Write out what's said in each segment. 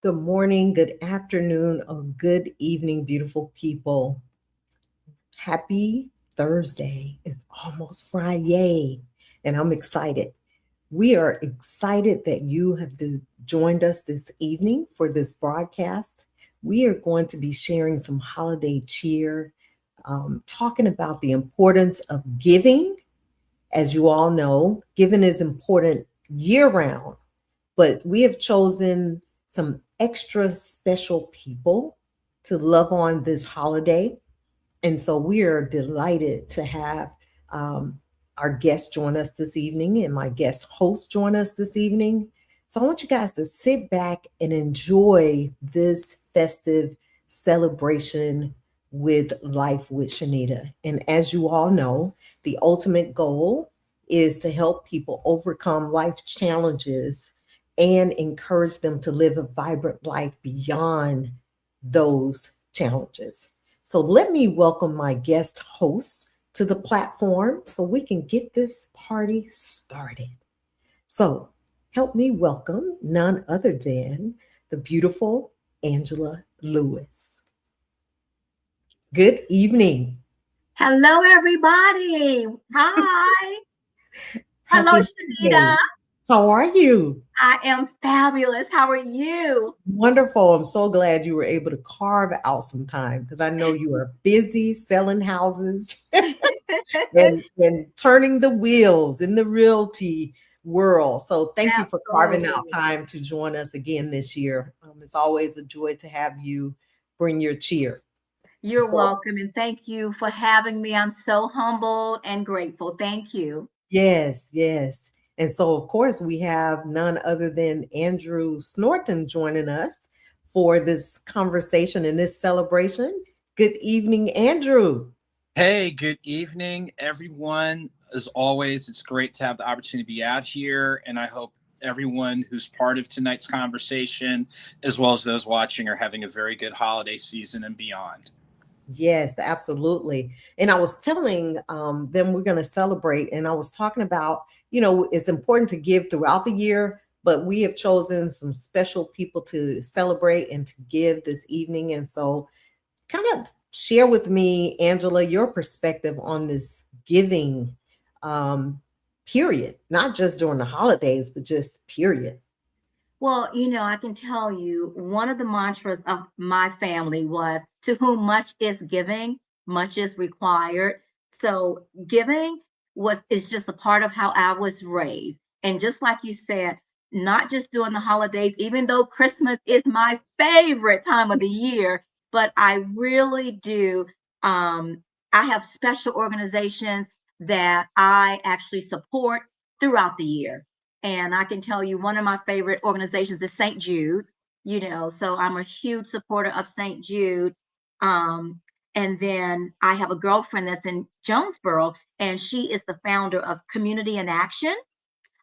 Good morning, good afternoon, or good evening, beautiful people. Happy Thursday. It's almost Friday, and I'm excited. We are excited that you have joined us this evening for this broadcast. We are going to be sharing some holiday cheer, talking about the importance of giving. As you all know, giving is important year round, but we have chosen some extra special people to love on this holiday. And so we are delighted to have our guest join us this evening and my guest host join us this evening. So I want you guys to sit back and enjoy this festive celebration with Life with Shenita. And as you all know, the ultimate goal is to help people overcome life challenges and encourage them to live a vibrant life beyond those challenges. So let me welcome my guest host to the platform so we can get this party started. So help me welcome none other than the beautiful Angela Lewis. Good evening. Hello, everybody. Hi. Hello, Happy Shenita. Monday. How are you? I am fabulous. How are you? Wonderful. I'm so glad you were able to carve out some time because I know you are busy selling houses and turning the wheels in the realty world. So thank you for carving out Absolutely. time to join us again this year. It's always a joy to have you bring your cheer. You're So welcome, and thank you for having me. I'm so humbled and grateful. Thank you. yes, yes. And so of course we have none other than Andrew Snorton joining us for this conversation and this celebration. Good evening, Andrew. Hey, good evening, everyone. As always, it's great to have the opportunity to be out here, and I hope everyone who's part of tonight's conversation, as well as those watching, are having a very good holiday season and beyond. Yes, absolutely. And I was telling them we're going to celebrate, and I was talking about, it's important to give throughout the year, but we have chosen some special people to celebrate and to give this evening. And so, kind of share with me, Angela, your perspective on this giving um, period, not just during the holidays, but just period. Well, I can tell you one of the mantras of my family was to whom much is giving, much is required. So giving was is just a part of how I was raised. And just like you said, not just during the holidays, even though Christmas is my favorite time of the year, but I really do I have special organizations that I actually support throughout the year. And I can tell you one of my favorite organizations is St. Jude's, so I'm a huge supporter of St. Jude. Um, and then I have a girlfriend that's in Jonesboro, and she is the founder of Community in Action.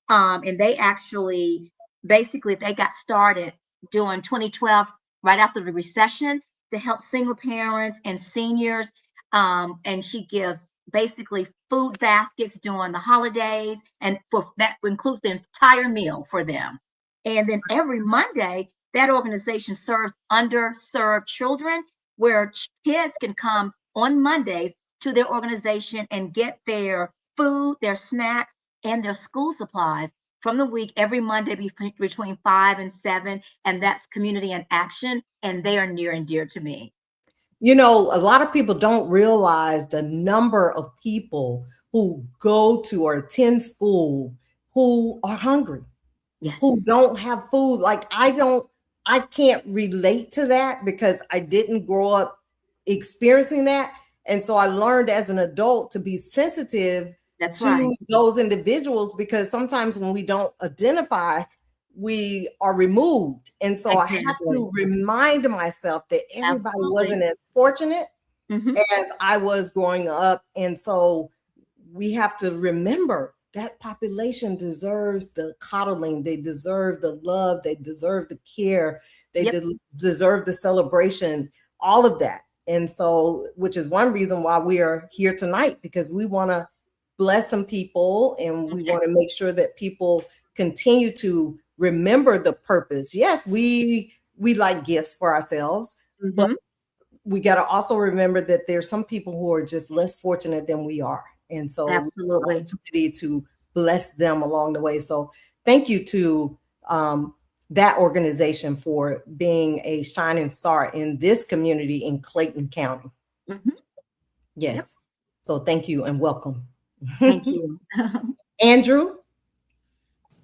And they actually, basically, they got started during 2012, right after the recession, to help single parents and seniors. And she gives basically food baskets during the holidays, and for that includes the entire meal for them. And then every Monday, that organization serves underserved children, where kids can come on Mondays to their organization and get their food, their snacks, and their school supplies from the week every Monday between 5 and 7. And that's Community in Action. And they are near and dear to me. A lot of people don't realize the number of people who go to or attend school who are hungry, who Yes. don't have food. Like I can't relate to that because I didn't grow up experiencing that. And so I learned as an adult to be sensitive That's right. to those individuals because sometimes when we don't identify, we are removed. And so I have Exactly. to remind myself that everybody wasn't Absolutely. as fortunate Hmm. as I was growing up. And so we have to remember that population deserves the coddling, they deserve the love, they deserve the care, they Yep. deserve the celebration, all of that. And so, which is one reason why we are here tonight, because we want to bless some people and we Okay. want to make sure that people continue to remember the purpose. Yes, we like gifts for ourselves, but Mhm. we got to also remember that there's some people who are just less fortunate than we are. And so we have an Absolutely. opportunity to bless them along the way. So thank you to that organization for being a shining star in this community in Clayton County. Mhm. Yep. Yes. So thank you and welcome. Thank you. Andrew?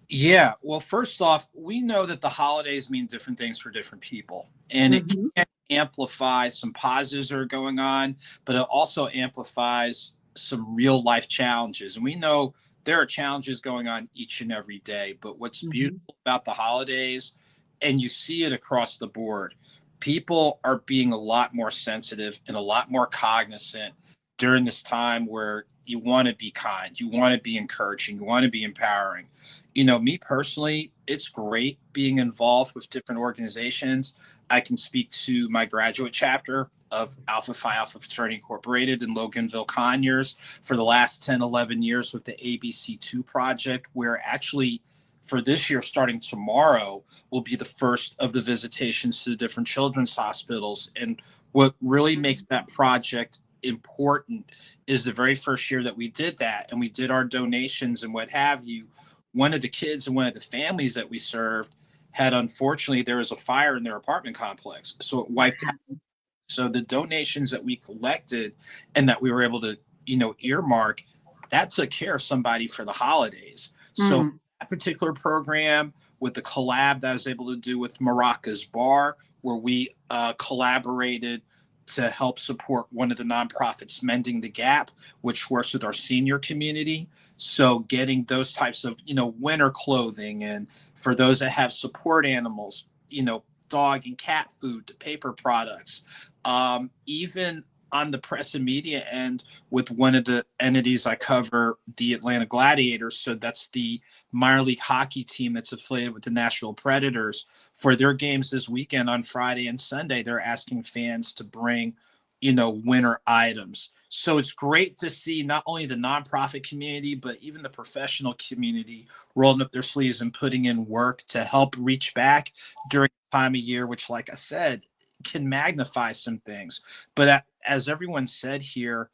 Yeah, well, first off, we know that the holidays mean different things for different people, and it Mhm. can amplify some positives that are going on, but it also amplifies some real life challenges. And we know there are challenges going on each and every day, but what's Mhm. beautiful about the holidays, and you see it across the board, people are being a lot more sensitive and a lot more cognizant during this time where you want to be kind, you want to be encouraging, you want to be empowering. Me personally, it's great being involved with different organizations. I can speak to my graduate chapter of Alpha Phi Alpha Fraternity Incorporated in Loganville, Conyers for the last 10, 11 years with the ABC2 project, where actually for this year, starting tomorrow, will be the first of the visitations to the different children's hospitals. And what really makes that project important is the very first year that we did that and we did our donations and what have you. One of the kids and one of the families that we served had, unfortunately, there was a fire in their apartment complex, so it wiped out. So the donations that we collected and that we were able to earmark, that took care of somebody for the holidays. So Mm. that particular program, with the collab that I was able to do with Maraca's Bar, where we collaborated to help support one of the nonprofits, Mending the Gap, which works with our senior community. So getting those types of winter clothing, and for those that have support animals, dog and cat food, to paper products, even on the press and media end with one of the entities I cover, the Atlanta Gladiators. So that's the minor league hockey team that's affiliated with the Nashville Predators. For their games this weekend on Friday and Sunday, they're asking fans to bring, winter items. So it's great to see not only the nonprofit community, but even the professional community rolling up their sleeves and putting in work to help reach back during the time of year, which, like I said, can magnify some things. But as everyone said here,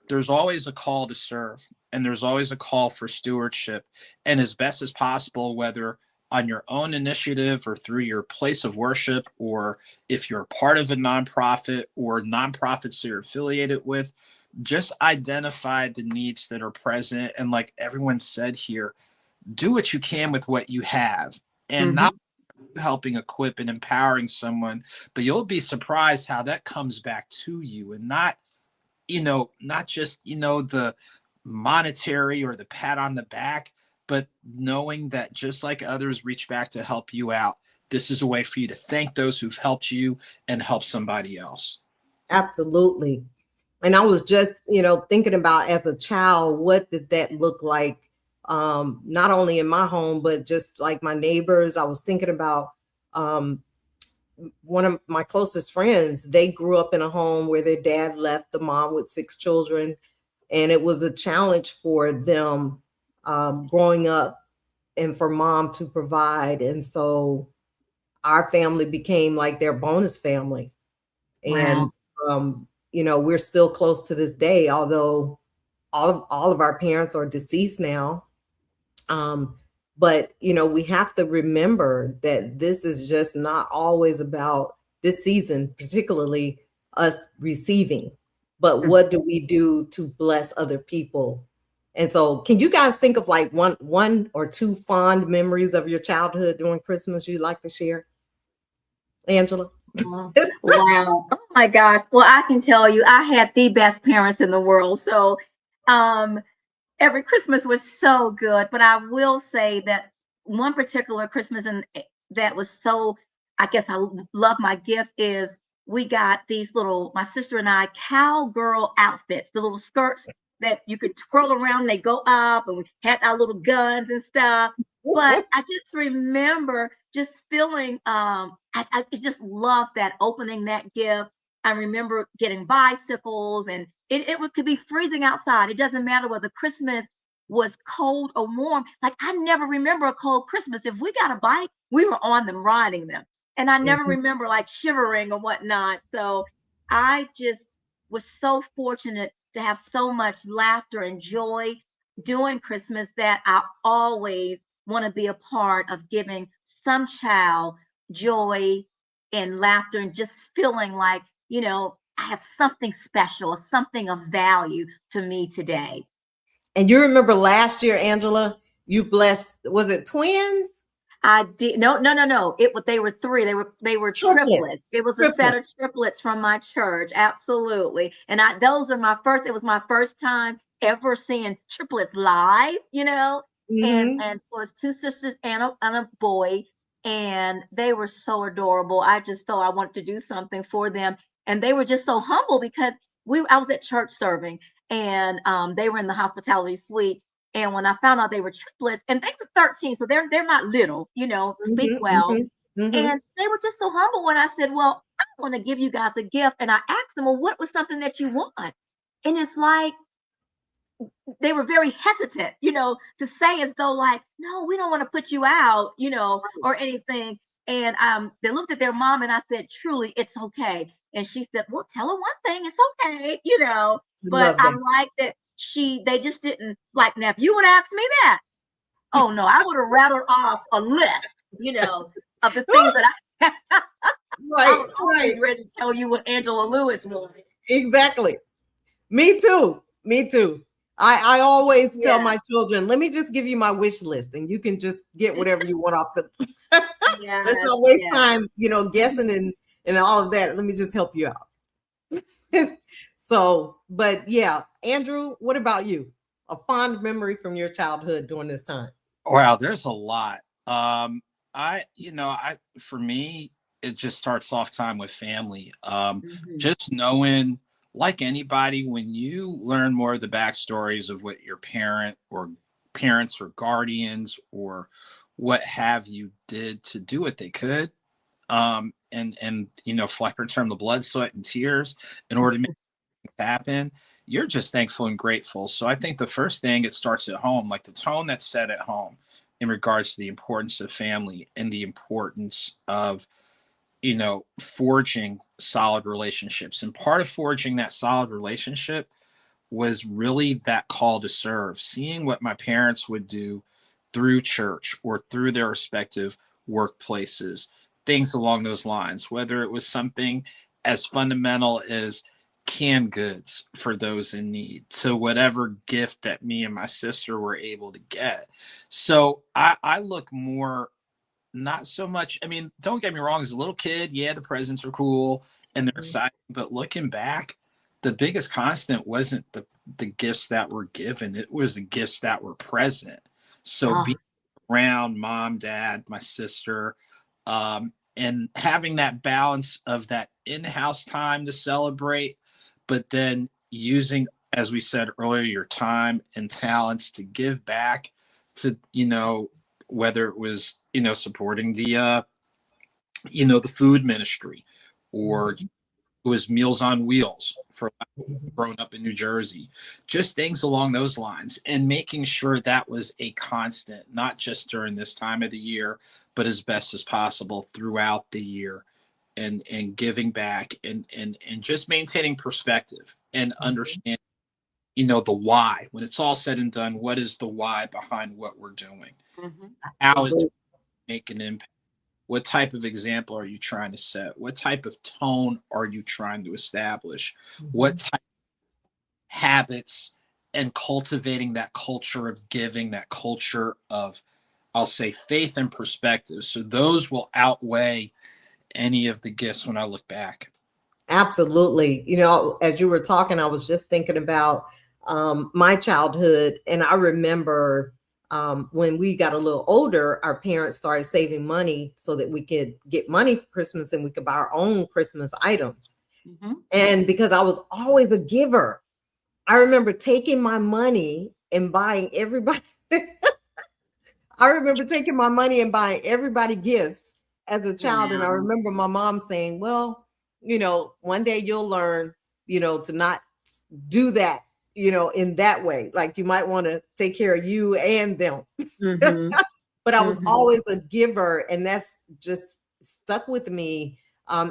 there's always a call to serve and there's always a call for stewardship. And as best as possible, whether on your own initiative or through your place of worship, or if you're part of a nonprofit or nonprofits that you're affiliated with, just identify the needs that are present. And like everyone said here, do what you can with what you have, and Mhm. not helping equip and empowering someone, but you'll be surprised how that comes back to you, and not just the monetary or the pat on the back, but knowing that just like others reach back to help you out, this is a way for you to thank those who've helped you and help somebody else. Absolutely. And I was just, thinking about as a child, what did that look like? Not only in my home, but just like my neighbors. I was thinking about um, one of my closest friends. They grew up in a home where their dad left the mom with 6 children. And it was a challenge for them growing up and for mom to provide. And so our family became like their bonus family. Wow. And we're still close to this day, although all of our parents are deceased now. But we have to remember that this is just not always about this season, particularly us receiving, but Mm. what do we do to bless other people? And so can you guys think of like one or two fond memories of your childhood during Christmas you'd like to share? Angela? Wow. Wow. Oh my gosh. Well, I can tell you, I had the best parents in the world. So, um, every Christmas was so good. But I will say that one particular Christmas that was so, I guess love my gifts is we got these little, my sister and I, cowgirl outfits, the little skirts that you could twirl around and they go up, and we had our little guns and stuff. But I just remember just feeling, I just loved that opening that gift. I remember getting bicycles, and could be freezing outside. It doesn't matter whether Christmas was cold or warm. Like I never remember a cold Christmas. If we got a bike, we were on them, riding them. And I never remember like shivering or whatnot. So I just was so fortunate to have so much laughter and joy during Christmas that I always want to be a part of giving some child joy and laughter and just feeling like, I have something special, something of value to me today. And you remember last year, Angela, you blessed, was it twins? I did no. They were three. They were triplets. It was a set of triplets from my church. Absolutely. And those are my first, it was my first time ever seeing triplets live, Mm-hmm. and so it's two sisters and a boy. And they were so adorable. I just felt I wanted to do something for them. And they were just so humble because I was at church serving, and they were in the hospitality suite. And when I found out they were triplets, and they were 13, so they're not little, speak Mm-hmm. well. Mm-hmm. Mm-hmm. And they were just so humble when I said, well, I want to give you guys a gift. And I asked them, well, what was something that you want? And it's like they were very hesitant, to say as though like, no, we don't want to put you out, or anything. And they looked at their mom and I said, truly, it's okay. And she said, well, tell her one thing, it's okay, But Love I that. like that they just didn't like, now if you would ask me that, oh no, I would have rattled off a list, of the things that I Right, was right. always ready to tell you what Angela Lewis wanted. Exactly. Me too. Me too. I always tell Yeah. my children, let me just give you my wish list and you can just get whatever you want off the Yes, let's not waste yes. time, guessing and all of that. Let me just help you out. So, but yeah, Andrew, what about you? A fond memory from your childhood during this time? Wow, there's a lot. For me, it just starts off time with family. Mhm. Just knowing, like anybody, when you learn more of the backstories of what your parents or guardians or what have you did to do what they could, for like return the blood, sweat, and tears in order to make it happen, you're just thankful and grateful. So I think the first thing, it starts at home, like the tone that's set at home in regards to the importance of family and the importance of, forging solid relationships. And part of forging that solid relationship was really that call to serve, seeing what my parents would do through church or through their respective workplaces, things along those lines, whether it was something as fundamental as canned goods for those in need to whatever gift that me and my sister were able to get. So I look more, not so much, I mean, don't get me wrong, as a little kid, yeah, the presents are cool and they're exciting, but looking back, the biggest constant wasn't the gifts that were given, it was the gifts that were present. So Oh, being around mom, dad, my sister, and having that balance of that in-house time to celebrate, but then using, as we said earlier, your time and talents to give back to, whether it was, supporting the food ministry, or it was Meals on Wheels for growing up in New Jersey, just things along those lines, and making sure that was a constant, not just during this time of the year, but as best as possible throughout the year, and giving back, and just maintaining perspective and understanding, the why. When it's all said and done, what is the why behind what we're doing? mhm. How is it make an impact? What type of example are you trying to set? What type of tone are you trying to establish? What type of habits, and cultivating that culture of giving, that culture of, I'll say, faith and perspective. So those will outweigh any of the gifts when I look back. Absolutely. As you were talking, I was just thinking about my childhood. And I remember when we got a little older, our parents started saving money so that we could get money for Christmas and we could buy our own Christmas items. Mhm. And because I was always a giver, I remember taking my money and buying everybody. I remember taking my money and buying everybody gifts as a child. And I Wow. remember my mom saying, well, one day you'll learn, to not do that, in that way. Like you might want to take care of you and them. Mhm. But I was Mhm. always a giver. And that's just stuck with me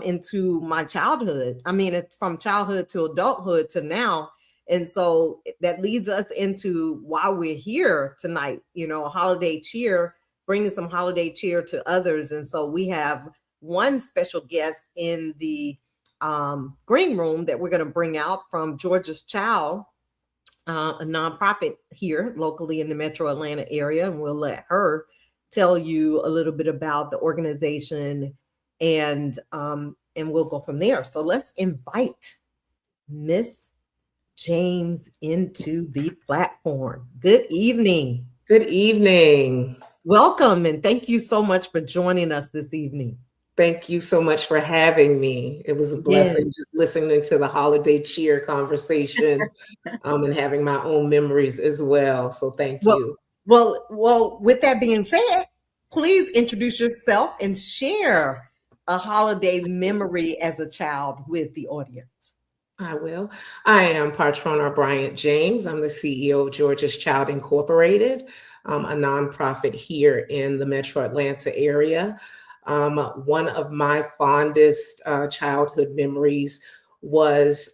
into my childhood. I mean, from childhood to adulthood to now. And so that leads us into why we're here tonight, holiday cheer, bringing some holiday cheer to others. And so we have one special guest in the green room that we're going to bring out from Georgia's Child, a nonprofit here locally in the Metro Atlanta area. And we'll let her tell you a little bit about the organization, and we'll go from there. So let's invite Miss James into the platform. Good evening. Good evening. Welcome, and thank you so much for joining us this evening. Thank you so much for having me. It was a blessing just listening to the holiday cheer conversation and having my own memories as well. So thank you. Well, with that being said, please introduce yourself and share a holiday memory as a child with the audience. I will. I am Patrona Bryant James. I'm the CEO of Georgia's Child Incorporated, a nonprofit here in the Metro Atlanta area. One of my fondest childhood memories was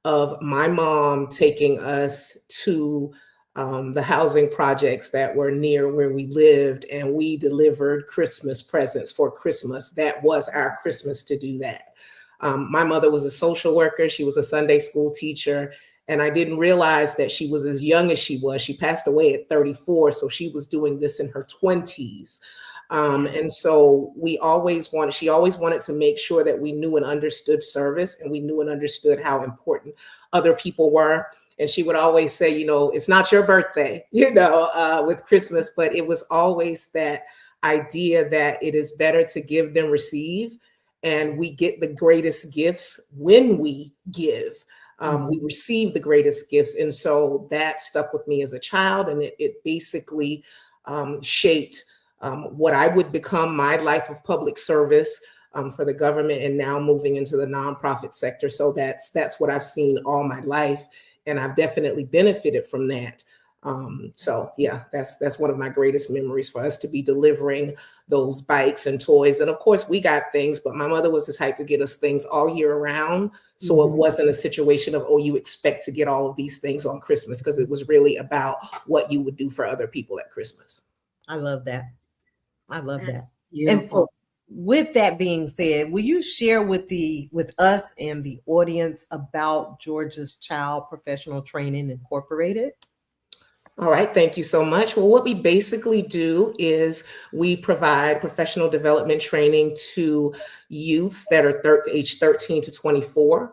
of my mom taking us to the housing projects that were near where we lived, and we delivered Christmas presents for Christmas. That was our Christmas to do that. My mother was a social worker. She was a Sunday school teacher, and I didn't realize that she was as young as she was. She passed away at 34, so she was doing this in her 20s. And so she always wanted to make sure that we knew and understood service, and we knew and understood how important other people were. And she would always say, it's not your birthday, with Christmas, but it was always that idea that it is better to give than receive. And we get the greatest gifts when we give. We receive the greatest gifts. And so that stuck with me as a child, and it basically shaped what I would become my life of public service for the government, and now moving into the nonprofit sector. So that's what I've seen all my life, and I've definitely benefited from that. So yeah, that's one of my greatest memories, for us to be delivering those bikes and toys. And of course we got things, but my mother was the type to get us things all year round. So it wasn't a situation of, you expect to get all of these things on Christmas, because it was really about what you would do for other people at Christmas. I love that. That's And so with that being said, will you share with us and the audience about Georgia's Child Professional Training Incorporated? All right, thank you so much. Well, what we basically do is we provide professional development training to youths that are age 13 to 24.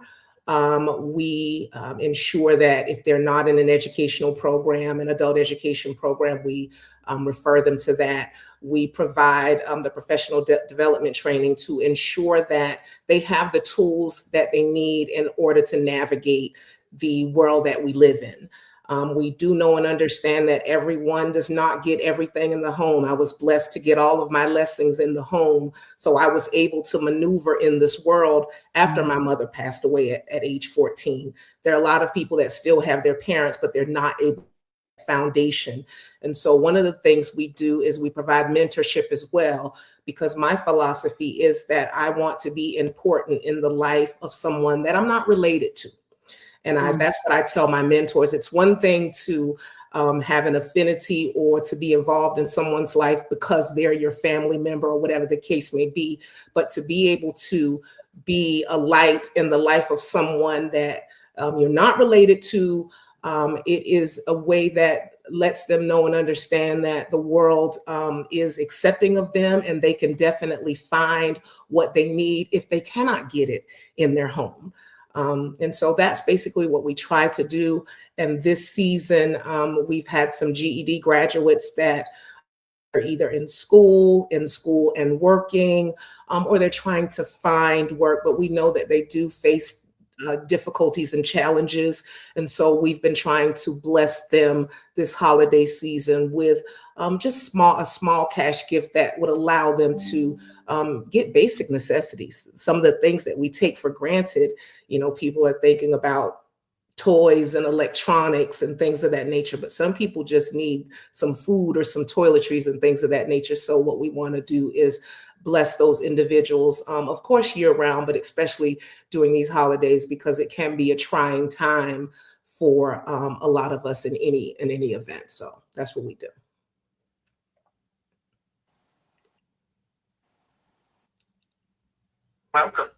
We ensure that if they're not in an educational program, an adult education program, we refer them to that. We provide the professional development training to ensure that they have the tools that they need in order to navigate the world that we live in. We do know and understand that everyone does not get everything in the home. I was blessed to get all of my lessons in the home, so I was able to maneuver in this world after my mother passed away at age 14. There are a lot of people that still have their parents, but they're not able to foundation. And so one of the things we do is we provide mentorship as well, because my philosophy is that I want to be important in the life of someone that I'm not related to. And that's what I tell my mentors. It's one thing to have an affinity or to be involved in someone's life because they're your family member or whatever the case may be, but to be able to be a light in the life of someone that you're not related to, it is a way that lets them know and understand that the world is accepting of them, and they can definitely find what they need if they cannot get it in their home. And so that's basically what we try to do. And this season, we've had some GED graduates that are either in school and working, or they're trying to find work, but we know that they do face difficulties and challenges. And so we've been trying to bless them this holiday season with just a small cash gift that would allow them to get basic necessities. Some of the things that we take for granted, people are thinking about toys and electronics and things of that nature, but some people just need some food or some toiletries and things of that nature. So what we want to do is bless those individuals, of course, year round, but especially during these holidays, because it can be a trying time for a lot of us in any event. So that's what we do. Welcome.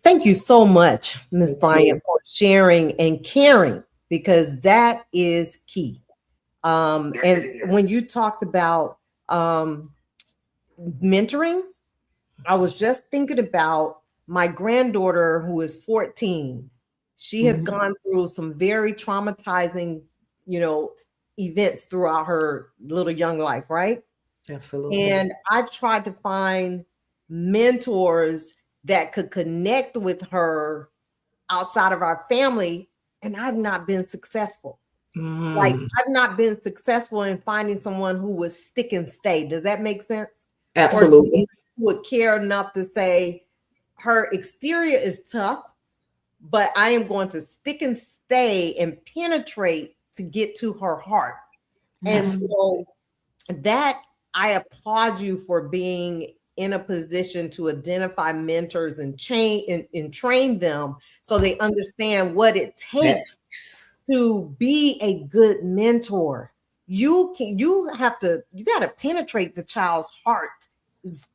Thank you so much, Ms. Thank Bryant, you. for sharing and caring, because that is key. And when you talked about mentoring, I was just thinking about my granddaughter who is 14. She has gone through some very traumatizing, events throughout her little young life, right? Absolutely. And I've tried to find mentors that could connect with her outside of our family, and I've not been successful. Like, I've not been successful in finding someone who would stick and stay. Does that make sense? Absolutely. Or who would care enough to say, her exterior is tough, but I am going to stick and stay and penetrate to get to her heart. And so that, I applaud you for being in a position to identify mentors and train them so they understand what it takes to be a good mentor. You got to penetrate the child's heart,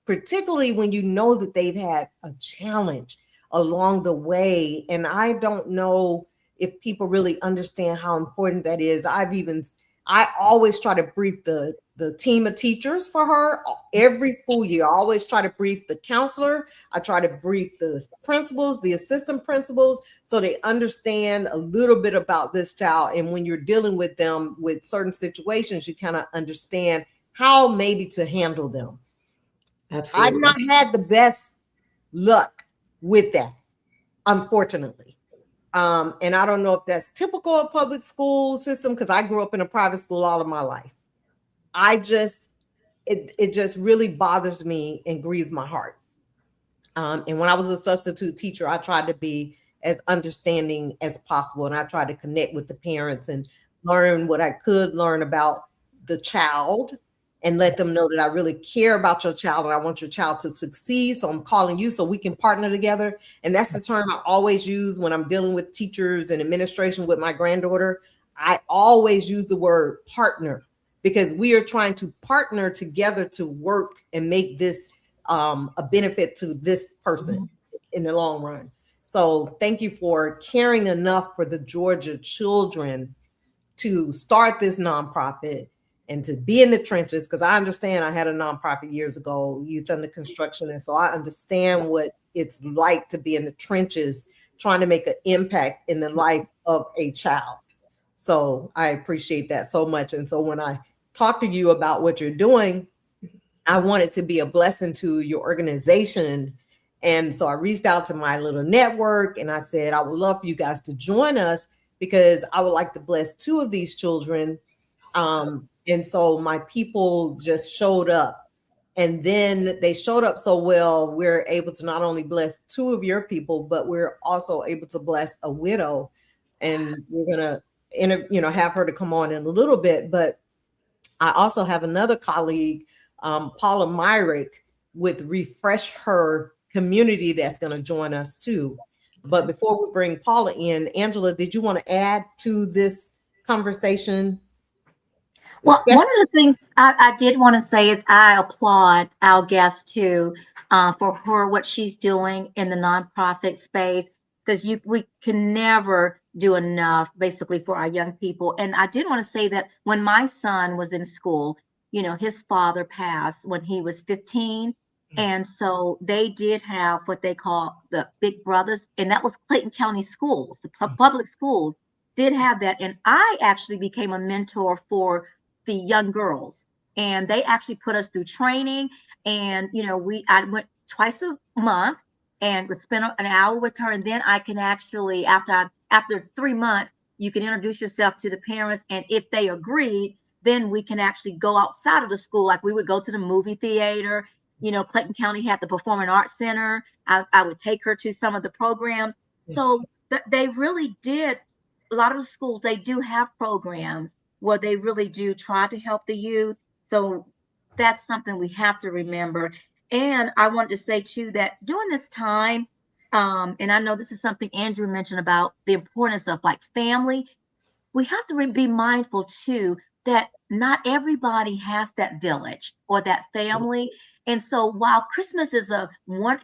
particularly when you know that they've had a challenge along the way. And I don't know if people really understand how important that is. I always try to brief the team of teachers for her every school year. I always try to brief the counselor. I try to brief the principals, the assistant principals, so they understand a little bit about this child. And when you're dealing with them with certain situations, you kind of understand how maybe to handle them. Absolutely. I've not had the best luck with that, unfortunately. And I don't know if that's typical of public school system, because I grew up in a private school all of my life. It just really bothers me and grieves my heart. And when I was a substitute teacher, I tried to be as understanding as possible. And I tried to connect with the parents and learn what I could learn about the child and let them know that I really care about your child and I want your child to succeed. So I'm calling you so we can partner together. And that's the term I always use when I'm dealing with teachers and administration with my granddaughter. I always use the word partner, because we are trying to partner together to work and make this a benefit to this person in the long run. So thank you for caring enough for the Georgia children to start this nonprofit and to be in the trenches, because I understand I had a nonprofit years ago, Youth Under Construction. And so I understand what it's like to be in the trenches trying to make an impact in the life of a child. So I appreciate that so much. And so when I talk to you about what you're doing, I want it to be a blessing to your organization. And so I reached out to my little network and I said, I would love for you guys to join us, because I would like to bless 2 of these children. And so my people just showed up, and then they showed up so well, we're able to not only bless 2 of your people, but we're also able to bless a widow. And we're going to, have her to come on in a little bit. But I also have another colleague, Paula Myrick, with Refresh Her Community, that's going to join us too. But before we bring Paula in, Angela, did you want to add to this conversation? Well, one of the things I did want to say is I applaud our guest too, for what she's doing in the nonprofit space, because we can never do enough basically for our young people. And I did want to say that when my son was in school, his father passed when he was 15. And so they did have what they call the Big Brothers, and that was Clayton County schools, the public schools did have that. And I actually became a mentor for the young girls, and they actually put us through training. And I went twice a month and would spend an hour with her, and then I can actually, after 3 months, you can introduce yourself to the parents, and if they agreed, then we can actually go outside of the school. Like, we would go to the movie theater. Clayton County had the Performing Arts Center. I would take her to some of the programs. So they really did. A lot of the schools, they do have programs where they really do try to help the youth. So that's something we have to remember. And I wanted to say too that during this time, and I know this is something Andrew mentioned about the importance of like family, we have to be mindful too that not everybody has that village or that family. And so while Christmas is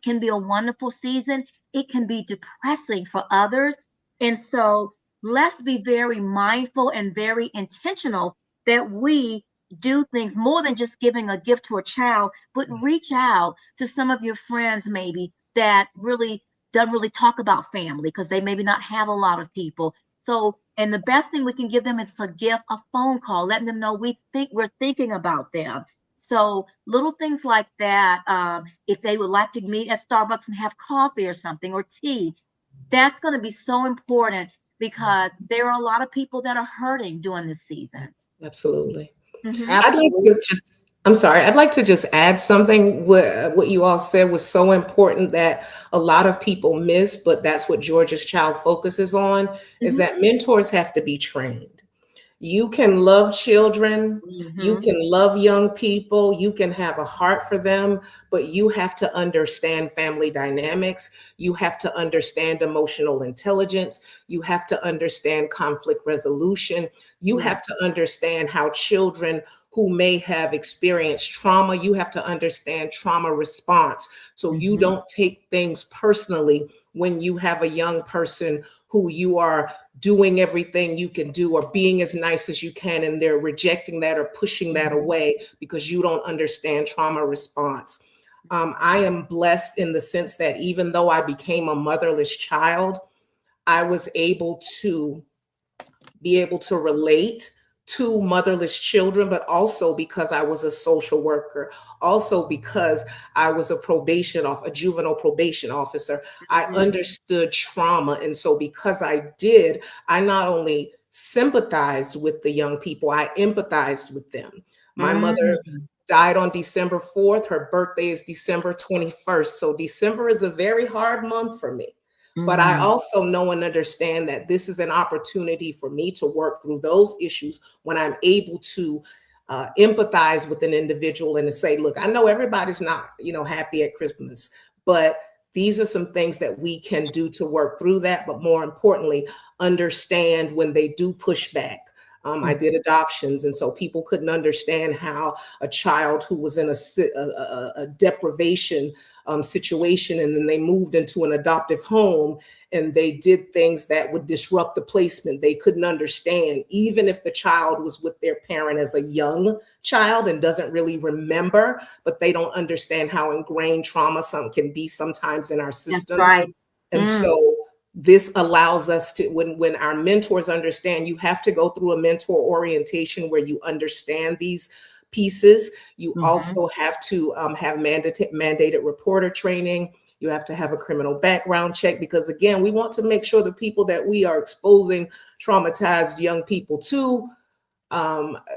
can be a wonderful season, it can be depressing for others. And so let's be very mindful and very intentional that we do things more than just giving a gift to a child, but reach out to some of your friends maybe that really don't really talk about family because they maybe not have a lot of people. So, and the best thing we can give them is a gift, a phone call, letting them know we're thinking about them. So little things like that. If they would like to meet at Starbucks and have coffee or something or tea, that's going to be so important because there are a lot of people that are hurting during this season. Absolutely. Mhm. Absolutely. I'd like to just add something. What you all said was so important that a lot of people miss, but that's what Georgia's Child focuses on, is Mhm. that mentors have to be trained. You can love children, you Mhm. can love young people, you can have a heart for them, but you have to understand family dynamics. You have to understand emotional intelligence. You have to understand conflict resolution. You Yeah. have to understand how children who may have experienced trauma, you have to understand trauma response. So you Mhm. don't take things personally when you have a young person who you are doing everything you can do or being as nice as you can, and they're rejecting that or pushing that Mhm. away because you don't understand trauma response. I am blessed in the sense that even though I became a motherless child, I was able to relate to motherless children, but also because I was a social worker, also because I was a juvenile probation officer, I Mhm. understood trauma. And so because I did, I not only sympathized with the young people, I empathized with them. My mother Mm. died on December 4th. Her birthday is December 21st. So December is a very hard month for me. But I Mm. also know and understand that this is an opportunity for me to work through those issues when I'm able to empathize with an individual and to say, look, I know everybody's not, happy at Christmas, but these are some things that we can do to work through that. But more importantly, understand when they do push back. I did adoptions, and so people couldn't understand how a child who was in a deprivation situation, and then they moved into an adoptive home, and they did things that would disrupt the placement. They couldn't understand, even if the child was with their parent as a young child and doesn't really remember, but they don't understand how ingrained trauma can be sometimes in our That's systems. right. And Mm. so this allows us to, when our mentors understand, you have to go through a mentor orientation where you understand these pieces. You Mhm. also have to have mandated reporter training. You have to have a criminal background check, because again, we want to make sure the people that we are exposing traumatized young people to,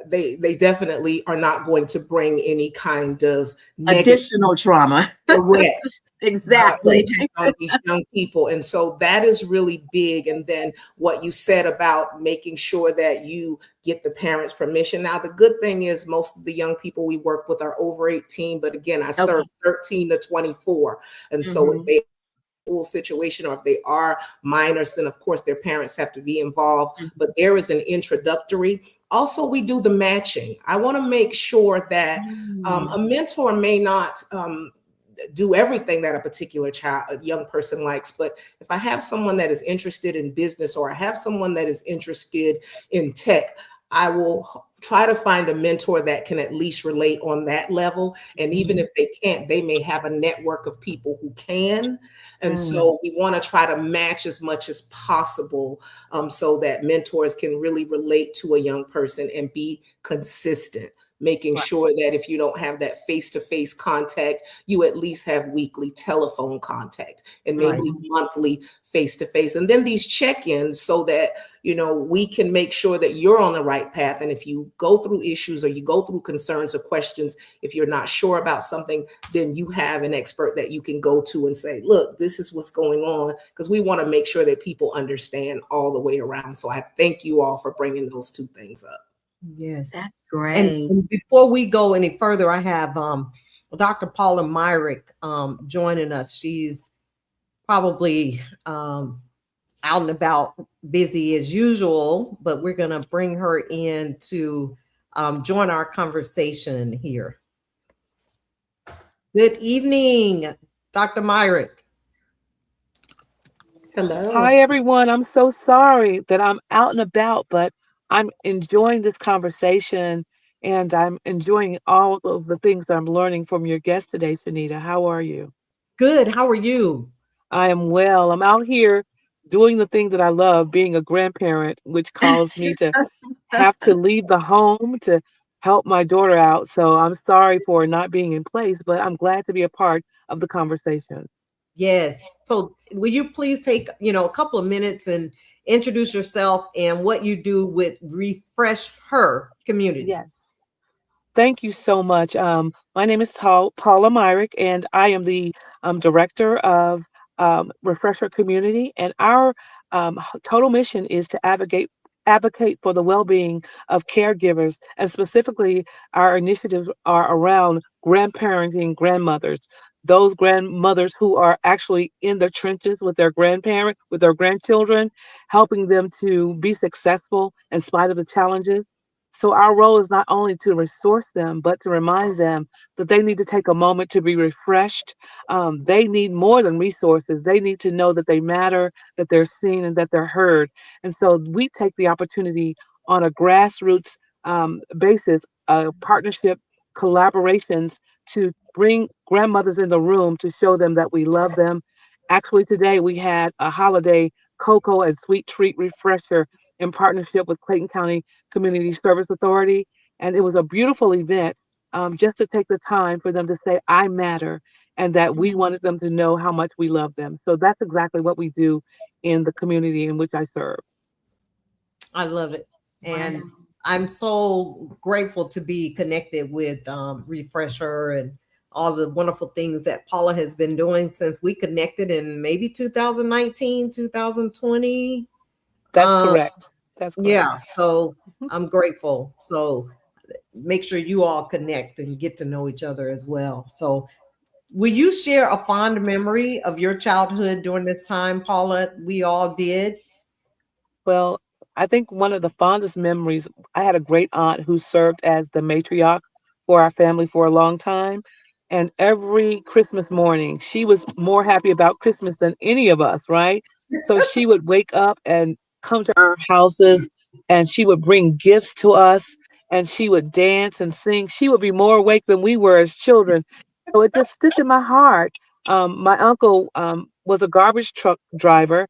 they definitely are not going to bring any kind of negative, Additional trauma. correct, Exactly. impact on these young people. And so that is really big. And then what you said about making sure that you get the parents' permission. Now, the good thing is most of the young people we work with are over 18, but again, I serve Okay. 13 to 24. And so if Mhm. they school situation, or if they are minors, then of course their parents have to be involved. But there is an introductory. Also, we do the matching. I want to make sure that Mm. a mentor may not do everything that a particular a young person likes. But if I have someone that is interested in business, or I have someone that is interested in tech, I will try to find a mentor that can at least relate on that level. And even Mhm. if they can't, they may have a network of people who can. And Mm. so we want to try to match as much as possible, so that mentors can really relate to a young person and be consistent, making Right. sure that if you don't have that face-to-face contact, you at least have weekly telephone contact and Right. maybe monthly face-to-face. And then these check-ins, so that, we can make sure that you're on the right path. And if you go through issues, or you go through concerns or questions, if you're not sure about something, then you have an expert that you can go to and say, look, this is what's going on, because we want to make sure that people understand all the way around. So I thank you all for bringing those two things up. Yes. That's And, great. and before we go any further, I have Dr. Paula Myrick joining us. She's probably out and about, busy as usual, but we're going to bring her in to join our conversation here. Good evening, Dr. Myrick. Hello. Hi, everyone. I'm so sorry that I'm out and about, but I'm enjoying this conversation and I'm enjoying all of the things I'm learning from your guest today, Shenita. How are you? Good. How are you? I am well. I'm out here doing the thing that I love, being a grandparent, which calls me to have to leave the home to help my daughter out. So I'm sorry for not being in place, but I'm glad to be a part of the conversation. Yes. So will you please take, a couple of minutes and introduce yourself and what you do with Refresh Her community? Yes. Thank you so much. My name is Paula Myrick, and I am the director of Refresher Community. And our total mission is to advocate for the well-being of caregivers, and specifically, our initiatives are around grandparenting grandmothers. Those grandmothers who are actually in the trenches with their with their grandchildren, helping them to be successful in spite of the challenges. So our role is not only to resource them, but to remind them that they need to take a moment to be refreshed. They need more than resources. They need to know that they matter, that they're seen, and that they're heard. And so we take the opportunity on a grassroots basis, partnership collaborations to bring grandmothers in the room to show them that we love them. Actually, today we had a holiday cocoa and sweet treat refresher in partnership with Clayton County Community Service Authority. And it was a beautiful event, just to take the time for them to say, I matter, and that we wanted them to know how much we love them. So that's exactly what we do in the community in which I serve. I love it. And Wonderful. I'm so grateful to be connected with Refresh Her and all the wonderful things that Paula has been doing since we connected in maybe 2019, 2020. That's Um, correct. That's correct. yeah, so Mhm. I'm grateful. So make sure you all connect and get to know each other as well. So will you share a fond memory of your childhood during this time, Paula? We all did. Well, I think one of the fondest memories, I had a great aunt who served as the matriarch for our family for a long time. And every Christmas morning, she was more happy about Christmas than any of us, right? So she would wake up and come to our houses and she would bring gifts to us and she would dance and sing. She would be more awake than we were as children. So it just stuck in my heart. My uncle was a garbage truck driver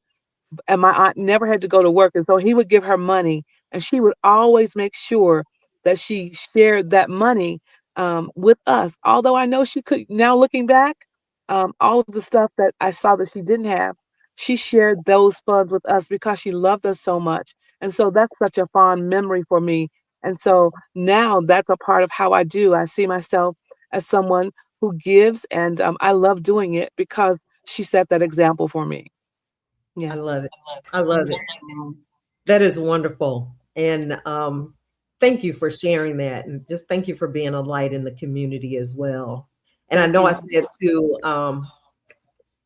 and my aunt never had to go to work. And so he would give her money, and she would always make sure that she shared that money with us. Although I know she could, now looking back, all of the stuff that I saw that she didn't have, she shared those funds with us because she loved us so much. And so that's such a fond memory for me. And so now that's a part of how I do. I see myself as someone who gives, and I love doing it because she set that example for me. I Yeah. love it. I love it. Wonderful. That is wonderful. And thank you for sharing that. And just thank you for being a light in the community as well. And I Thank know I you. said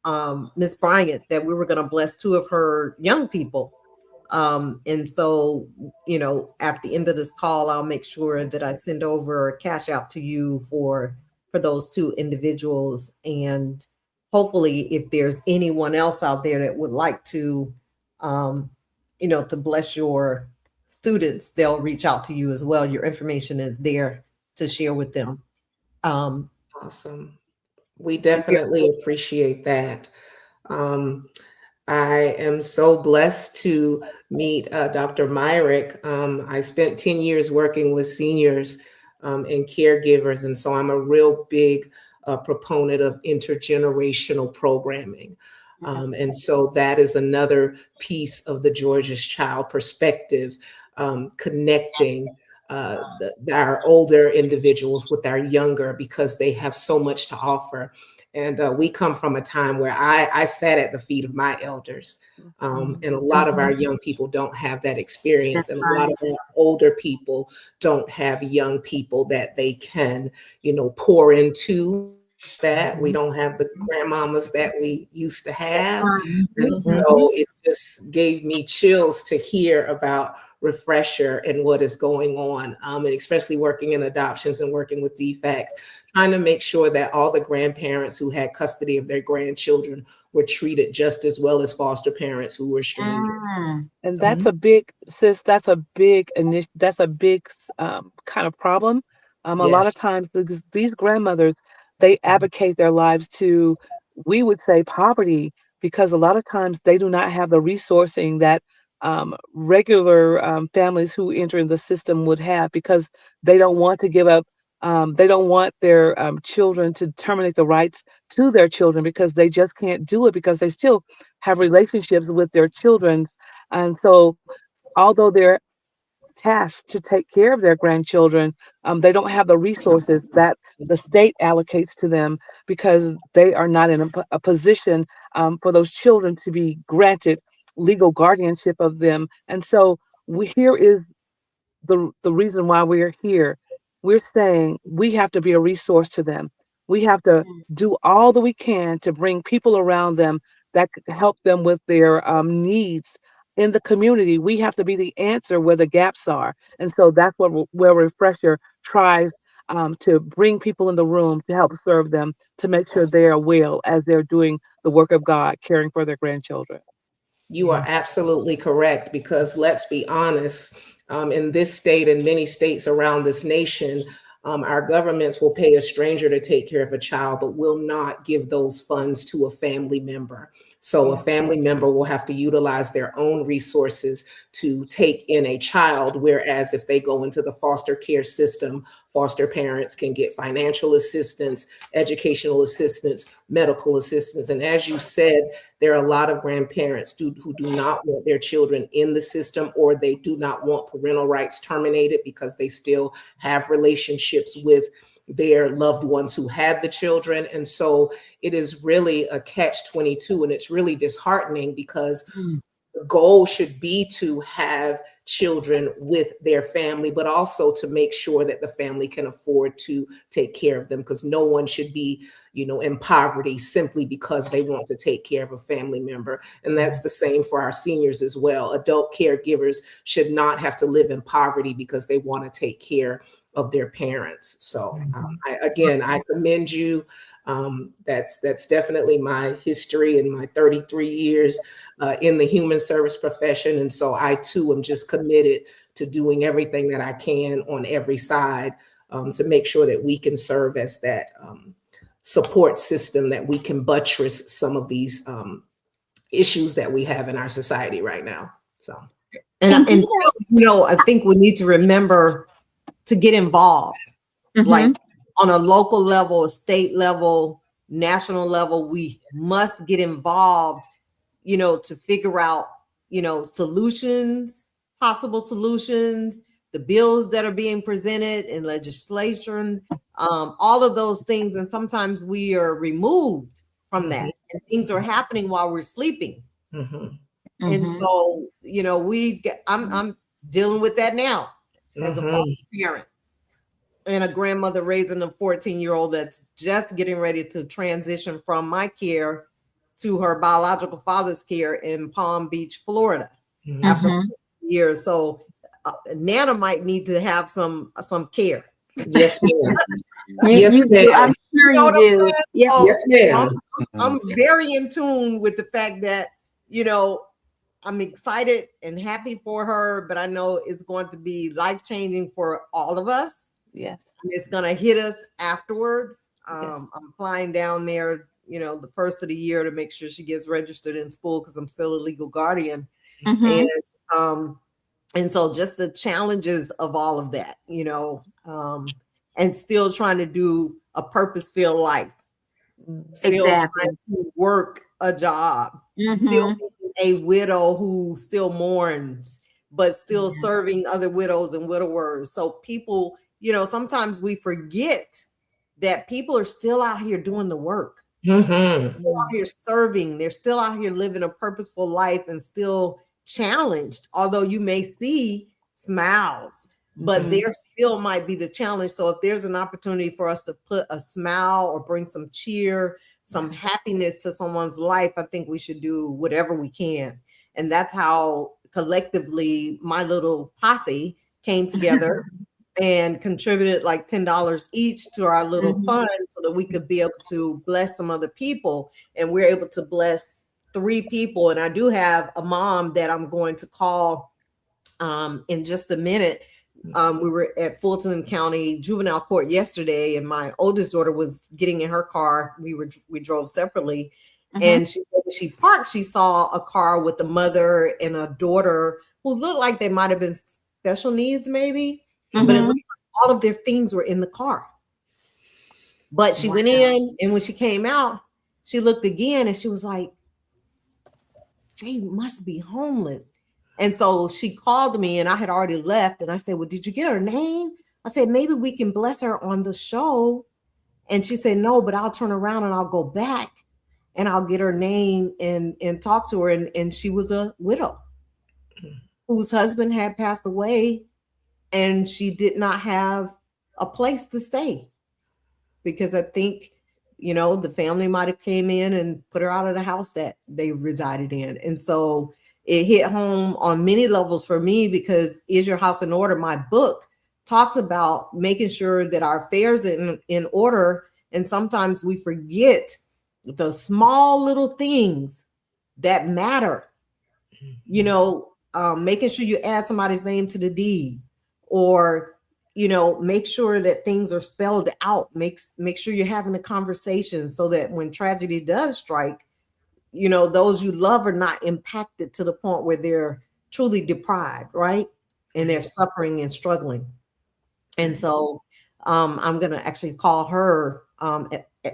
to Miss Bryant that we were going to bless two of her young people. And so, at the end of this call, I'll make sure that I send over a cash out to you for those two individuals. And hopefully, if there's anyone else out there that would like to, um, to bless your students, they'll reach out to you as well. Your information is there to share with them. Um, Awesome. We is there- definitely appreciate that. Um, I am so blessed to meet Dr. Myrick. I spent 10 years working with seniors and caregivers, and so I'm a real big proponent of intergenerational programming. And so that is another piece of the Georgia's Child perspective, connecting our older individuals with our younger because they have so much to offer. And we come from a time where I sat at the feet of my elders. And a lot of our young people don't have that experience. That's And a lot right. of our older people don't have young people that they can, pour into that. We don't have the grandmamas that we used to That's have. right. And Mhm. so it just gave me chills to hear about Refresher and what is going on, and especially working in adoptions and working with DFACS, trying to make sure that all the grandparents who had custody of their grandchildren were treated just as well as foster parents who were strangers. Mm. And So, that's a big, sis, that's a big, that's a big kind of problem. A lot of yes. times these grandmothers, they advocate their lives to, we would say, poverty, because a lot of times they do not have the resourcing that regular families who enter in the system would have, because they don't want to give up, they don't want their children to terminate the rights to their children, because they just can't do it, because they still have relationships with their children. And so, although they're tasked to take care of their grandchildren, they don't have the resources that the state allocates to them, because they are not in a position for those children to be granted legal guardianship of them. And so, here is the reason why we're here. We're saying we have to be a resource to them. We have to Mm. do all that we can to bring people around them that could help them with their needs in the community. We have to be the answer where the gaps are. And so that's what where Refresher tries to bring people in the room to help serve them, to make sure they are well as they're doing the work of God, caring for their grandchildren. You are absolutely correct, because let's be honest, in this state and many states around this nation, our governments will pay a stranger to take care of a child, but will not give those funds to a family member. So a family member will have to utilize their own resources to take in a child, whereas if they go into the foster care system, foster parents can get financial assistance, educational assistance, medical assistance. And as you said, there are a lot of grandparents who do not want their children in the system, or they do not want parental rights terminated because they still have relationships with their loved ones who had the children. And so it is really a catch-22, and it's really disheartening, because Mm. the goal should be to have children with their family, but also to make sure that the family can afford to take care of them, because no one should be, in poverty simply because they want to take care of a family member. And that's the same for our seniors as well. Adult caregivers should not have to live in poverty because they want to take care of their parents. So I commend you. That's definitely my history and my 33 years in the human service profession. And so I too am just committed to doing everything that I can on every side to make sure that we can serve as that support system, that we can buttress some of these issues that we have in our society right now. So, And And I think we need to remember to get involved, like on a local level, a state level, national level. We must get involved, to figure out, solutions, possible solutions, the bills that are being presented in legislation, all of those things. And sometimes we are removed from that, and things are happening while we're sleeping. And so, I'm dealing with that now as a foster parent and a grandmother raising a 14-year-old that's just getting ready to transition from my care to her biological father's care in Palm Beach, Florida, after 4 years. So Nana might need to have some care. yes, ma'am. you do. ma'am. I'm sure you do. Yes. So Yes, ma'am. I'm very in tune with the fact that, I'm excited and happy for her, but I know it's going to be life-changing for all of us. Yes. It's going to hit us afterwards. Yes. I'm flying down there, the first of the year to make sure she gets registered in school, because I'm still a legal guardian. And so just the challenges of all of that, and still trying to do a purpose-filled life, still trying to work a job, still being a widow who still mourns, but still serving other widows and widowers. So people, sometimes we forget that people are still out here doing the work. Mhm. Still out here serving. They're still out here living a purposeful life and still challenged, although you may see smiles, but there still might be the challenge. So if there's an opportunity for us to put a smile or bring some cheer, some happiness to someone's life, I think we should do whatever we can. And that's how collectively my little posse came together and contributed like $10 each to our little fund so that we could be able to bless some other people. And we're able to bless 3 people. And I do have a mom that I'm going to call in just a minute. We were at Fulton County Juvenile Court yesterday, and my oldest daughter was getting in her car. We drove separately. And she said when she parked, she saw a car with a mother and a daughter who looked like they might have been special needs, maybe. But it looked like all of their things were in the car. But she went in, and when she came out, she looked again and she was like, they must be homeless. And so she called me, and I had already left. And I said, well, did you get her name? I said, maybe we can bless her on the show. And she said, no, but I'll turn around and I'll go back and I'll get her name and talk to her. And she was a widow whose husband had passed away, and she did not have a place to stay because I think, the family might have came in and put her out of the house that they resided in. And so it hit home on many levels for me because Is Your House in Order? My book talks about making sure that our affairs are in order. And sometimes we forget the small little things that matter, making sure you add somebody's name to the deed, or make sure that things are spelled out, make sure you're having a conversation so that when tragedy does strike, those you love are not impacted to the point where they're truly deprived, right? And they're suffering and struggling. And so I'm going to actually call her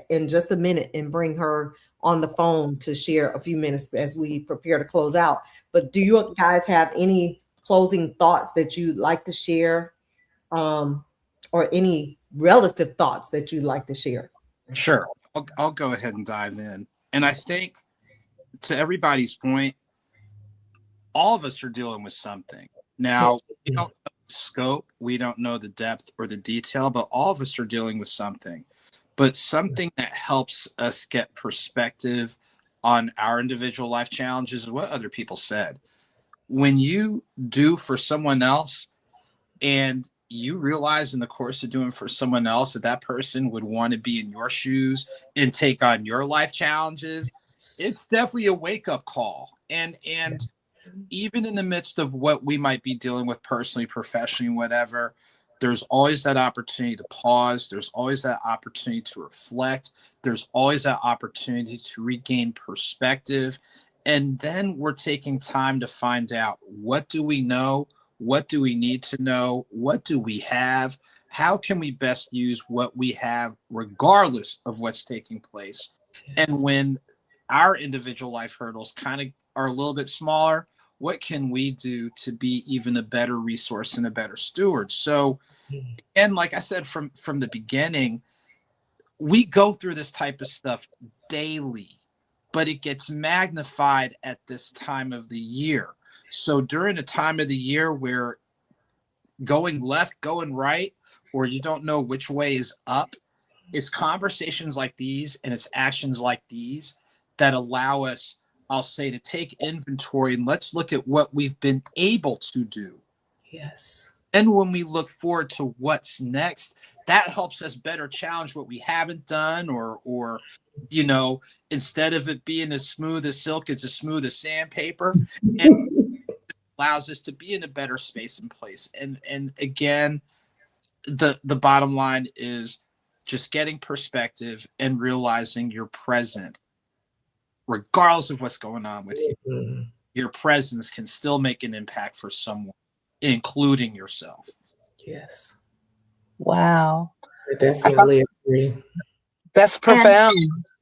in just a minute and bring her on the phone to share a few minutes as we prepare to close out. But do you guys have any closing thoughts that you'd like to share, or any relative thoughts that you'd like to share? Sure. I'll go ahead and dive in. And I think, to everybody's point, all of us are dealing with something. Now, we don't know the scope, we don't know the depth or the detail, but all of us are dealing with something. But something that helps us get perspective on our individual life challenges is what other people said. When you do for someone else and you realize in the course of doing for someone else that person would want to be in your shoes and take on your life challenges, it's definitely a wake-up call. And even in the midst of what we might be dealing with personally, professionally, whatever, there's always that opportunity to pause. There's always that opportunity to reflect. There's always that opportunity to regain perspective. And then we're taking time to find out, what do we know? What do we need to know? What do we have? How can we best use what we have regardless of what's taking place? And when our individual life hurdles kind of are a little bit smaller, what can we do to be even a better resource and a better steward? So, and like I said, from the beginning, we go through this type of stuff daily, but it gets magnified at this time of the year. So during a time of the year where going left, going right, or you don't know which way is up, it's conversations like these and it's actions like these that allow us, I'll say, to take inventory and let's look at what we've been able to do. Yes. And when we look forward to what's next, that helps us better challenge what we haven't done, or instead of it being as smooth as silk, it's as smooth as sandpaper, and allows us to be in a better space and place. And again, the bottom line is just getting perspective and realizing you're present, regardless of what's going on with you. Your presence can still make an impact for someone, including yourself. Yes. Wow. I definitely agree. That's profound.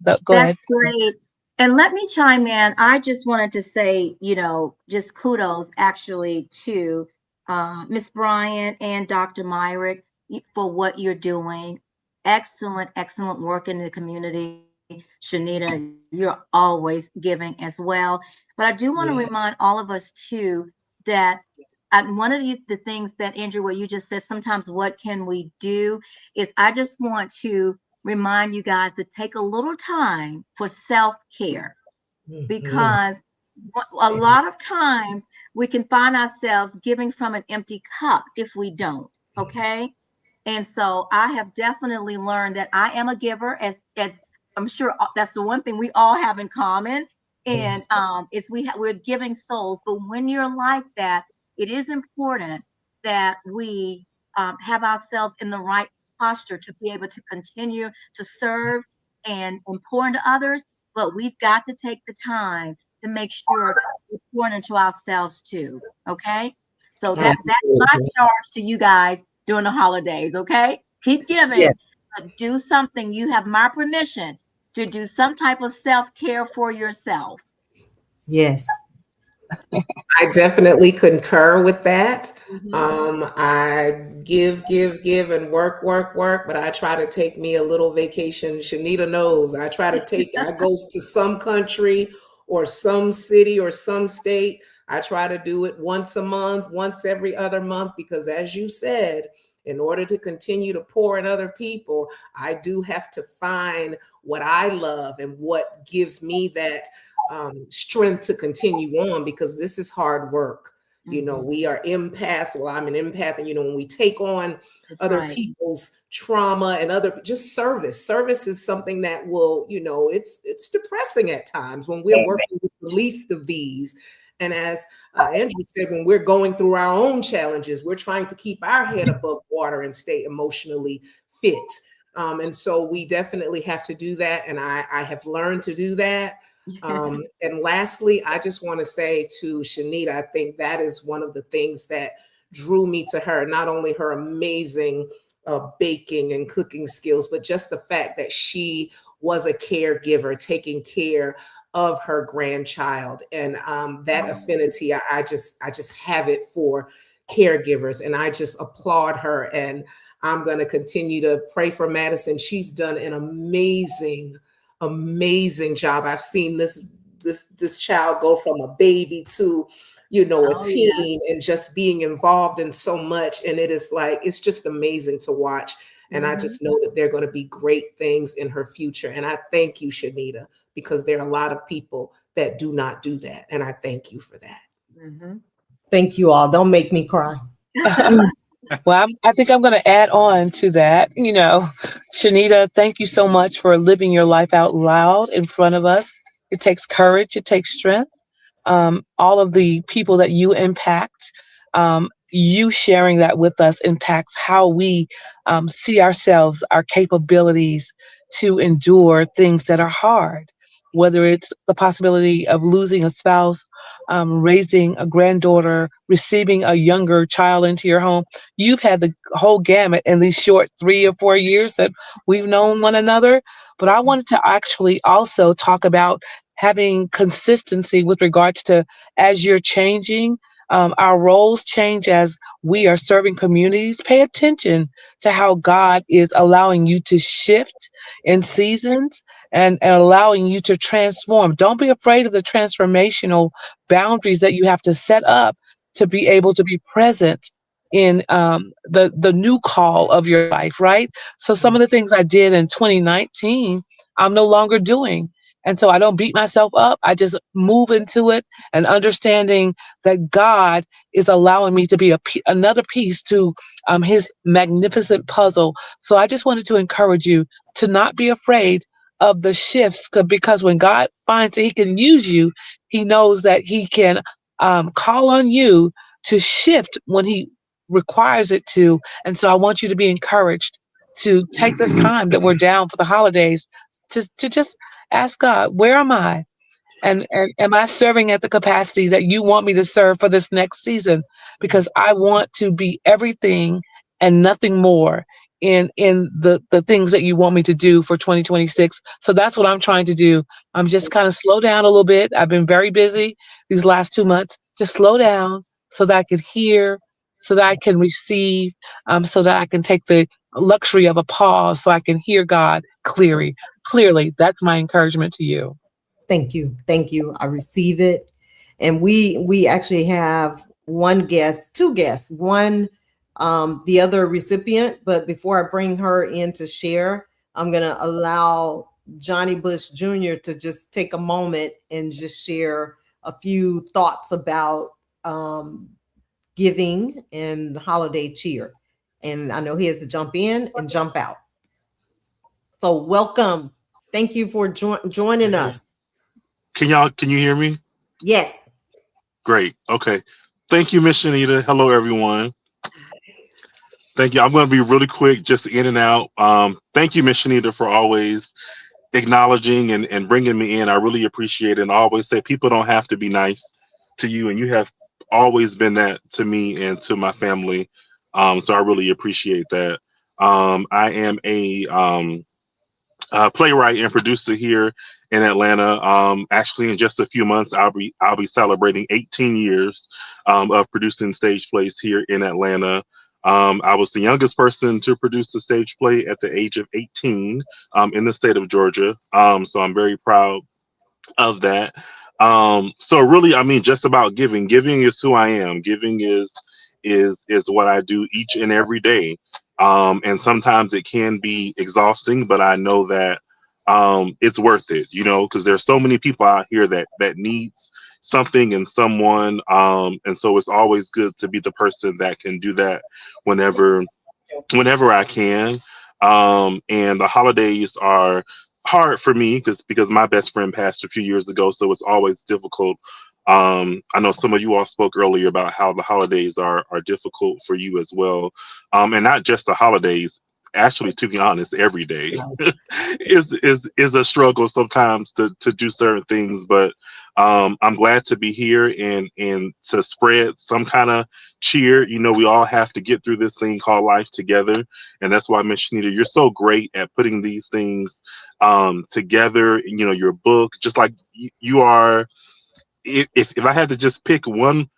Go ahead. That's great. And let me chime in. I just wanted to say, just kudos actually to Miss Bryant and Dr. Myrick for what you're doing. Excellent, excellent work in the community. Shenita, you're always giving as well. But I do want to Yeah. remind all of us too that one of the things that Andrew, what you just said, sometimes what can we do is I just want to remind you guys to take a little time for self-care, Mhm. because a lot of times we can find ourselves giving from an empty cup if we don't. Okay. And so I have definitely learned that I am a giver, as I'm sure that's the one thing we all have in common. And Yes. is we're giving souls. But when you're like that, it is important that we have ourselves in the right posture to be able to continue to serve and pour into others. But we've got to take the time to make sure we're pouring into ourselves too. Okay. So that's my Absolutely. charge to you guys during the holidays. Okay. Keep Yes. giving, but do something. You have my permission to do some type of self-care for yourself. Yes. I definitely concur with that. Mhm. I give, and work, but I try to take me a little vacation. Shanita knows I go to some country or some city or some state. I try to do it once a month, once every other month, because as you said, in order to continue to pour in other people, I do have to find what I love and what gives me that strength to continue on, because this is hard work. Mhm. We are empaths. Well, I'm an empath, and when we take on That's other right. people's trauma and other just service is something that will, it's depressing at times when we're working with the least of these. And as Andrew said, when we're going through our own challenges, we're trying to keep our head above water and stay emotionally fit. And so we definitely have to do that. And I have learned to do that. And lastly, I just want to say to Shenita, I think that is one of the things that drew me to her, not only her amazing baking and cooking skills, but just the fact that she was a caregiver, taking care of her grandchild. And that affinity, I just have it for caregivers, and I just applaud her. And I'm going to continue to pray for Madison. She's done an amazing job. I've seen this child go from a baby to a Oh yeah. teen, and just being involved in so much, and it's just amazing to watch. And I Mhm. just know that there are going to be great things in her future. And I thank you, Shanita, because there are a lot of people that do not do that, and I thank you for that. Mhm. Thank you all. Don't make me cry. Well, I think I'm going to add on to that. Shanita, thank you so much for living your life out loud in front of us. It takes courage, it takes strength. All of the people that you impact, you sharing that with us impacts how we see ourselves, our capabilities to endure things that are hard, whether it's the possibility of losing a spouse, raising a granddaughter, receiving a younger child into your home. You've had the whole gamut in these short 3 or 4 years that we've known one another. But I wanted to actually also talk about having consistency with regards to, as you're changing, our roles change as we are serving communities. Pay attention to how God is allowing you to shift in seasons and allowing you to transform. Don't be afraid of the transformational boundaries that you have to set up to be able to be present in the new call of your life, right? So some of the things I did in 2019, I'm no longer doing. And so I don't beat myself up. I just move into it and understanding that God is allowing me to be another piece to his magnificent puzzle. So I just wanted to encourage you to not be afraid of the shifts, because when God finds that he can use you, he knows that he can call on you to shift when he requires it to. And so I want you to be encouraged to take this time that we're down for the holidays to just ask God, where am I? And am I serving at the capacity that you want me to serve for this next season? Because I want to be everything and nothing more in the things that you want me to do for 2026. So that's what I'm trying to do. I'm just kind of slow down a little bit. I've been very busy these last 2 months. Just slow down so that I could hear, so that I can receive, so that I can take the luxury of a pause so I can hear God clearly. Clearly, that's my encouragement to you. Thank you. Thank you. I receive it. And we actually have two guests, one the other recipient, but before I bring her in to share, I'm gonna allow Johnny Bush Jr. to just take a moment and just share a few thoughts about giving and holiday cheer. And I know he has to jump in and jump out. So welcome. Thank you for joining us. Can you hear me? Yes. Great. Okay. Thank you, Miss Shenita. Hello, everyone. Thank you. I'm going to be really quick, just in and out. Thank you, Miss Shenita, for always acknowledging and bringing me in. I really appreciate it. And I always say people don't have to be nice to you, and you have always been that to me and to my family. So I really appreciate that. I am a playwright and producer here in Atlanta. Actually, in just a few months, I'll be celebrating 18 years of producing stage plays here in Atlanta. I was the youngest person to produce a stage play at the age of 18 in the state of Georgia. So I'm very proud of that. So really, I mean, just about giving. Giving is who I am. Giving is what I do each and every day. And sometimes it can be exhausting, but I know that it's worth it, you know, because there's so many people out here that needs something and someone. And so it's always good to be the person that can do that whenever I can. And the holidays are hard for me because my best friend passed a few years ago, so it's always difficult. I know some of you all spoke earlier about how the holidays are difficult for you as well, and not just the holidays. Actually, to be honest, every day is a struggle sometimes to do certain things. But I'm glad to be here and to spread some kind of cheer. You know, we all have to get through this thing called life together, and that's why, Miss Shenita, you're so great at putting these things together. You know, your book, just like you are. If I had to just pick one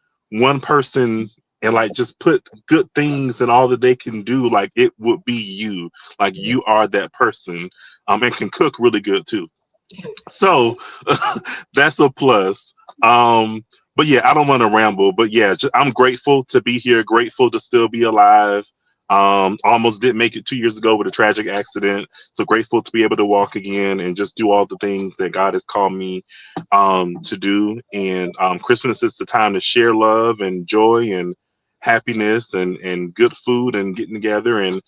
person and like just put good things and all that they can do, like it would be you. Like you are that person, and can cook really good too. So that's a plus. But yeah, I don't want to ramble. But yeah, I'm grateful to be here. Grateful to still be alive. Almost didn't make it 2 years ago with a tragic accident. So grateful to be able to walk again and just do all the things that God has called me to do. And Christmas is the time to share love and joy and happiness and good food and getting together. And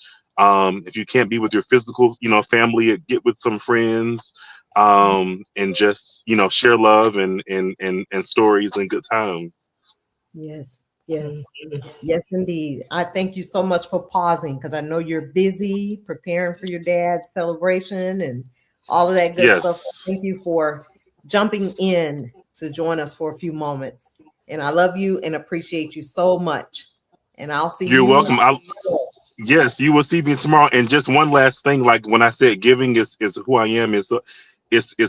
if you can't be with your physical, you know, family, get with some friends and just, you know, share love and stories and good times. Yes, yes, yes, indeed. I thank you so much for pausing because I know you're busy preparing for your dad's celebration and all of that good Yes. stuff. So thank you for jumping in to join us for a few moments. And I love you and appreciate you so much. And I'll see you. You're welcome. Yes, you will see me tomorrow. And just one last thing, like when I said giving is who I am, is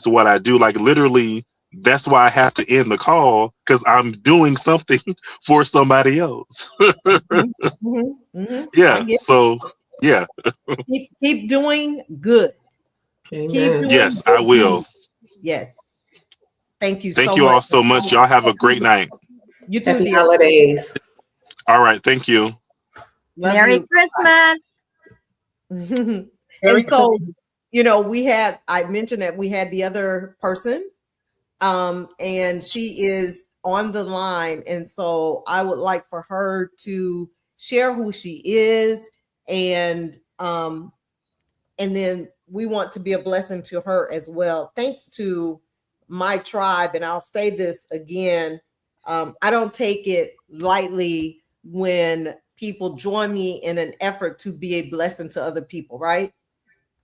what I do. Like literally, that's why I have to end the call because I'm doing something for somebody else. Yeah. So yeah. Keep doing good. Amen. Keep doing Yes, good I will. deeds. Yes. Thank you. Thank so you much. all so much. Y'all have a great night. You too, Happy dear. holidays. All right. Thank you. Love Merry you. Christmas. And so, you know, I mentioned that we had the other person, and she is on the line. And so I would like for her to share who she is. And then we want to be a blessing to her as well. Thanks to my tribe. And I'll say this again. I don't take it lightly when people join me in an effort to be a blessing to other people, right?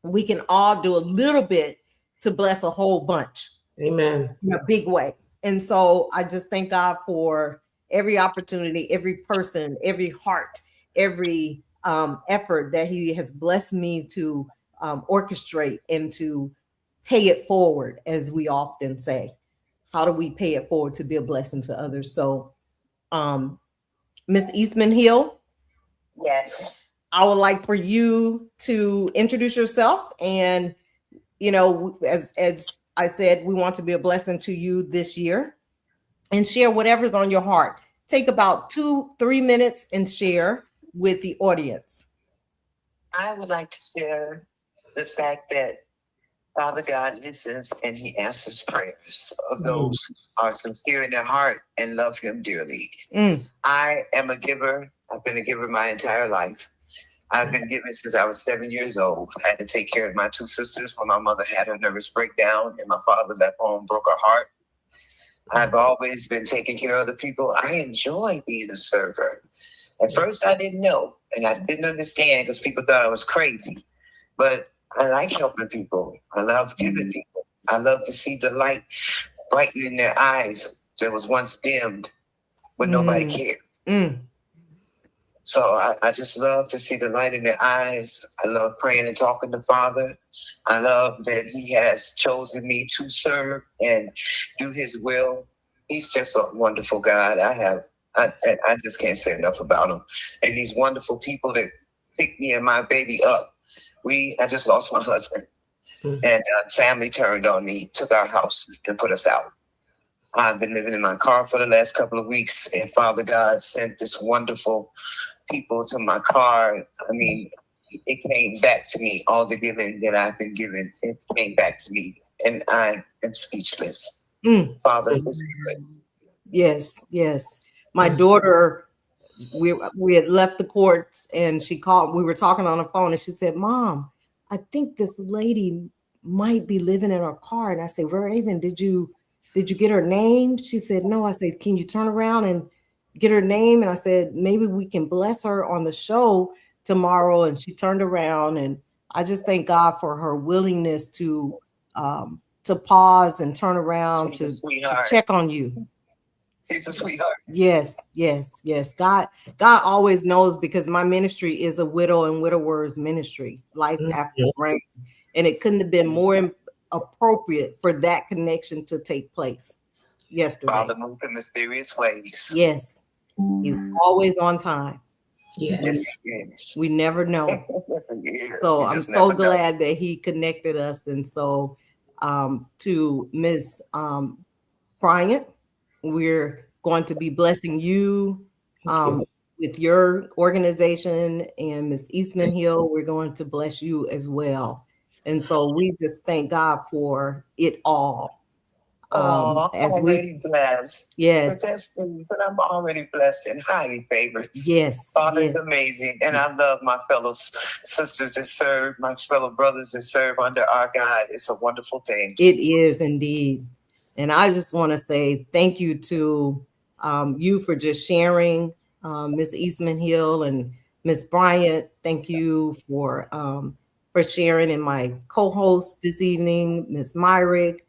We can all do a little bit to bless a whole bunch. Amen. In a big way. And so I just thank God for every opportunity, every person, every heart, every effort that He has blessed me to orchestrate and to pay it forward, as we often say. How do we pay it forward to be a blessing to others? So, Ms. Eastman Hill. Yes. I would like for you to introduce yourself, and as I said, we want to be a blessing to you this year, and share whatever's on your heart. Take about 2-3 minutes and share with the audience. I would like to share the fact that Father God listens and he answers prayers of those who are sincere in their heart and love him dearly. I am a giver. I've been a giver my entire life. I've been giving since I was 7 years old. I had to take care of my 2 sisters when my mother had her nervous breakdown and my father left home, broke her heart. I've always been taking care of other people. I enjoy being a server. At first, I didn't know, and I didn't understand because people thought I was crazy. But I like helping people. I love giving people. I love to see the light brighten in their eyes that was once dimmed when nobody cared. So I just love to see the light in their eyes. I love praying and talking to Father. I love that he has chosen me to serve and do his will. He's just a wonderful God. I just can't say enough about him. And these wonderful people that picked me and my baby up. I just lost my husband. And family turned on me, took our house and put us out. I've been living in my car for the last couple of weeks, and Father God sent this wonderful people to my car. I mean, it came back to me. All the giving that I've been given, it came back to me, and I am speechless. Father is good. Yes. My daughter, we had left the courts, and she called. We were talking on the phone, and she said, "Mom, I think this lady might be living in her car." And I said, "Raven, did you get her name?" She said, "No." I said, "Can you turn around and get her name?" And I said, "Maybe we can bless her on the show tomorrow." And she turned around, and I just thank God for her willingness to pause and turn around to check on you. She's a sweetheart. Yes. God always knows, because my ministry is a widow and widower's ministry, life after rain. And it couldn't have been more appropriate for that connection to take place yesterday. Father moved in mysterious ways. Yes. He's always on time. Yes. We never know. So I'm so glad that he connected us. And so to Ms. Bryant, we're going to be blessing you with your organization, and Ms. Eastman Hill, we're going to bless you as well. And so we just thank God for it all. Already blessed. Yes. But I'm already blessed and highly favored. Yes. Father is amazing. And I love my fellow sisters that serve, my fellow brothers that serve under our God. It's a wonderful thing. It is indeed. And I just want to say thank you to you for just sharing, Ms. Eastman Hill and Ms. Bryant. Thank you for sharing, and my co-host this evening, Ms. Myrick,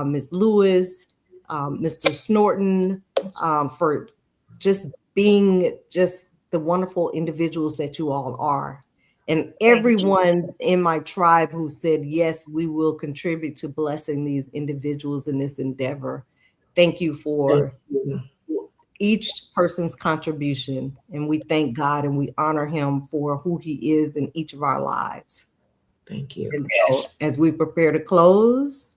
Ms. Lewis, Mr. Snorton, for just being just the wonderful individuals that you all are. And everyone in my tribe who said, yes, we will contribute to blessing these individuals in this endeavor. Thank you for each person's contribution. And we thank God and we honor him for who he is in each of our lives. Thank you. And so as we prepare to close,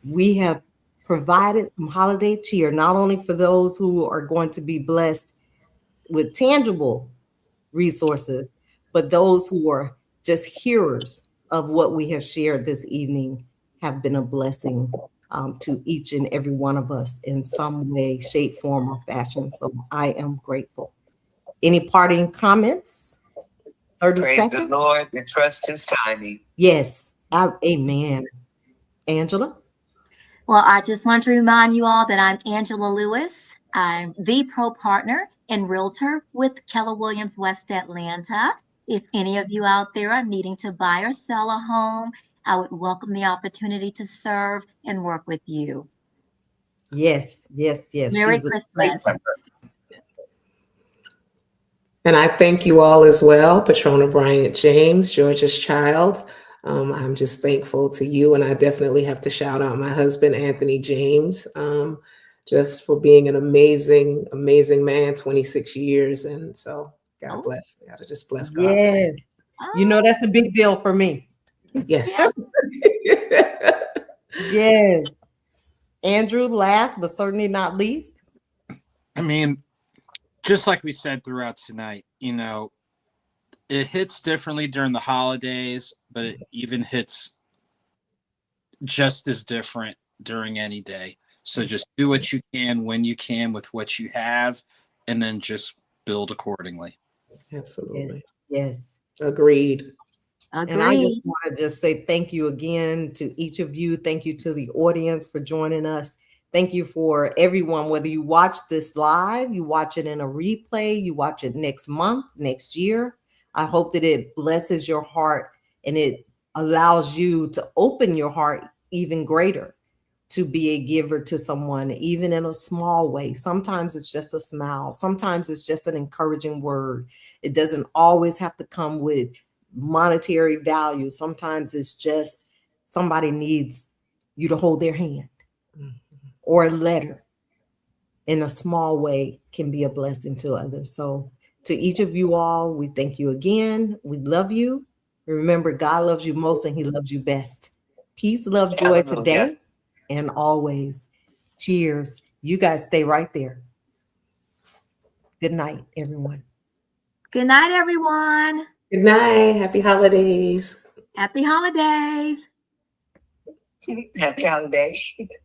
we have provided some holiday cheer, not only for those who are going to be blessed with tangible resources, but those who are just hearers of what we have shared this evening have been a blessing to each and every one of us in some way, shape, form, or fashion. So I am grateful. Any parting comments? 30 Praise seconds? the Lord and trust his timing. Yes. Amen. Angela? Well, I just want to remind you all that I'm Angela Lewis. I'm the pro partner and realtor with Keller Williams West Atlanta. If any of you out there are needing to buy or sell a home, I would welcome the opportunity to serve and work with you. Yes. Merry Christmas. And I thank you all as well, Patrona Bryant James, Georgia's child. I'm just thankful to you. And I definitely have to shout out my husband, Anthony James, just for being an amazing, amazing man, 26 years. And so God Oh. bless. We gotta just bless God for Yes. You know, that's a big deal for me. that. Yes. Yes. Andrew, last but certainly not least. I mean, just like we said throughout tonight, it hits differently during the holidays, but it even hits just as different during any day. So just do what you can when you can with what you have, and then just build accordingly. Absolutely. Yes. Agreed. And I just Agreed. want to just say thank you again to each of you. Thank you to the audience for joining us. Thank you for everyone, whether you watch this live, you watch it in a replay, you watch it next month, next year. I hope that it blesses your heart and it allows you to open your heart even greater to be a giver to someone, even in a small way. Sometimes it's just a smile. Sometimes it's just an encouraging word. It doesn't always have to come with monetary value. Sometimes it's just somebody needs you to hold their hand, or a letter in a small way can be a blessing to others. So to each of you all, we thank you again. We love you. Remember, God loves you most and he loves you best. Peace, love, joy today and always. Cheers. You guys stay right there. Good night, everyone. Good night, everyone. Good night. Happy holidays. Happy holidays. Happy holidays.